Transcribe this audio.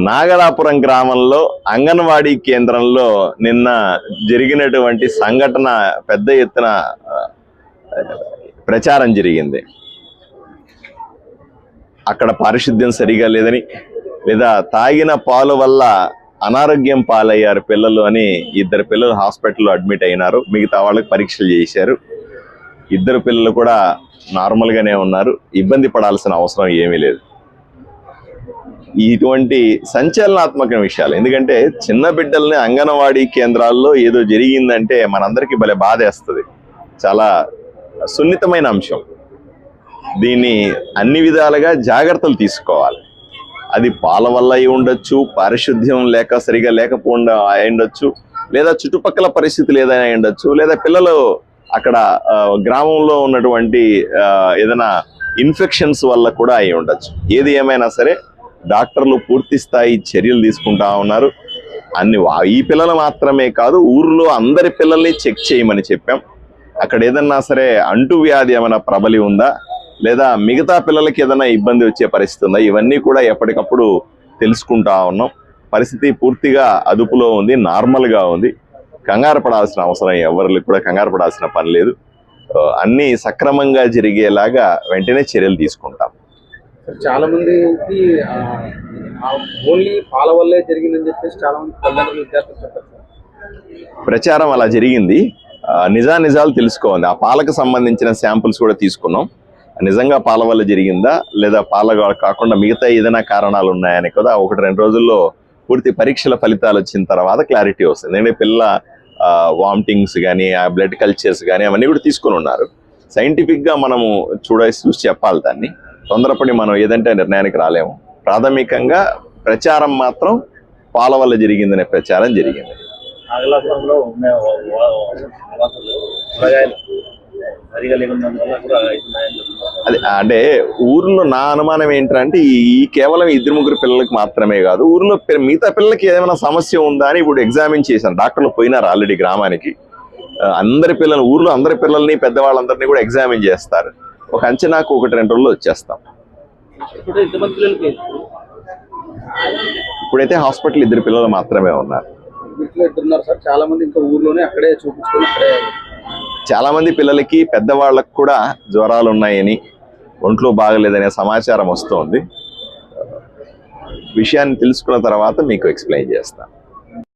నాగలాపురం గ్రామంలో అంగన్వాడీ కేంద్రంలో నిన్న జరిగినటువంటి సంఘటన పెద్ద ఎత్తున ప్రచారం జరిగింది. అక్కడ పారిశుద్ధ్యం సరిగా లేదని, లేదా తాగిన పాలు వల్ల అనారోగ్యం పాలయ్యారు పిల్లలు అని 2 పిల్లలు హాస్పిటల్లో అడ్మిట్ అయినారు. మిగతా వాళ్ళకి పరీక్షలు చేశారు. 2 పిల్లలు కూడా నార్మల్గానే ఉన్నారు. ఇబ్బంది పడాల్సిన అవసరం ఏమీ లేదు. ఇటువంటి సంచలనాత్మక విషయాలు, ఎందుకంటే చిన్న బిడ్డల్ని అంగన్వాడీ కేంద్రాల్లో ఏదో జరిగిందంటే మనందరికీ భలే బాధేస్తుంది. చాలా సున్నితమైన అంశం. దీన్ని అన్ని విధాలుగా జాగ్రత్తలు తీసుకోవాలి. అది పాల వల్ల అయి ఉండొచ్చు, పారిశుద్ధ్యం లేక సరిగా లేకపోకుండా అయి ఉండొచ్చు, లేదా చుట్టుపక్కల పరిస్థితులు ఏదైనా అయి ఉండొచ్చు, లేదా పిల్లలు అక్కడ గ్రామంలో ఉన్నటువంటి ఏదైనా ఇన్ఫెక్షన్స్ వల్ల కూడా అయి ఉండొచ్చు. ఏది ఏమైనా సరే డాక్టర్లు పూర్తి స్థాయి చర్యలు తీసుకుంటా ఉన్నారు. ఈ పిల్లలు మాత్రమే కాదు, ఊర్లో అందరి పిల్లల్ని చెక్ చేయమని చెప్పాం. అక్కడ ఏదన్నా సరే అంటువ్యాధి ఏమైనా ప్రబలి ఉందా, లేదా మిగతా పిల్లలకి ఏదైనా ఇబ్బంది వచ్చే పరిస్థితి ఉందా, ఇవన్నీ కూడా ఎప్పటికప్పుడు తెలుసుకుంటా ఉన్నాం. పరిస్థితి పూర్తిగా అదుపులో ఉంది, నార్మల్గా ఉంది. కంగారు పడాల్సిన అవసరం ఎవరికి కూడా కంగారు పడాల్సిన పని లేదు. అన్నీ సక్రమంగా జరిగేలాగా వెంటనే చర్యలు తీసుకుంటాం. చాలా మందికి ఓన్లీ పాల వల్లే జరిగిందని చెప్పేసి చాలా మంది తల్లిదండ్రులు విద్యార్థులు చెప్పారు. ప్రచారం అలా జరిగింది. నిజాలు తెలుసుకోవాలి. ఆ పాలకు సంబంధించిన శాంపుల్స్ కూడా తీసుకున్నాం. నిజంగా పాల వల్ల జరిగిందా, లేదా పాల కాకుండా మిగతా ఏదైనా కారణాలు ఉన్నాయని కదా 1-2 రోజుల్లో పూర్తి పరీక్షల ఫలితాలు వచ్చిన తర్వాత క్లారిటీ వస్తుంది. ఎందుకంటే పిల్లల వామిటింగ్స్ కానీ, ఆ బ్లడ్ కల్చర్స్ కానీ అవన్నీ కూడా తీసుకుని ఉన్నారు. సైంటిఫిక్గా మనము చూసి చెప్పాలి. దాన్ని తొందరపడి మనం ఏదంటే నిర్ణయానికి రాలేము. ప్రాథమికంగా ప్రచారం మాత్రం పాల వల్ల జరిగిందనే ప్రచారం జరిగింది. అది అంటే ఊర్లో నా అనుమానం ఏంటంటే ఈ కేవలం 2-3 పిల్లలకి మాత్రమే కాదు, ఊర్లో మిగతా పిల్లలకి ఏమైనా సమస్య ఉందా అని ఇప్పుడు ఎగ్జామిన్ చేశాను. డాక్టర్లు పోయినారు ఆల్రెడీ గ్రామానికి. ఊర్లో అందరి పిల్లల్ని, పెద్దవాళ్ళందరినీ కూడా ఎగ్జామిన్ చేస్తారు. ఒక అంచనాకు 1-2 రోజుల్లో వచ్చేస్తాం. ఇప్పుడైతే హాస్పిటల్ 2 పిల్లలు మాత్రమే ఉన్నారు. చాలా మంది పిల్లలకి, పెద్దవాళ్ళకు కూడా జ్వరాలు ఉన్నాయని, ఒంట్లో బాగలేదనే సమాచారం వస్తోంది. విషయాన్ని తెలుసుకున్న తర్వాత మీకు ఎక్స్ప్లెయిన్ చేస్తాను.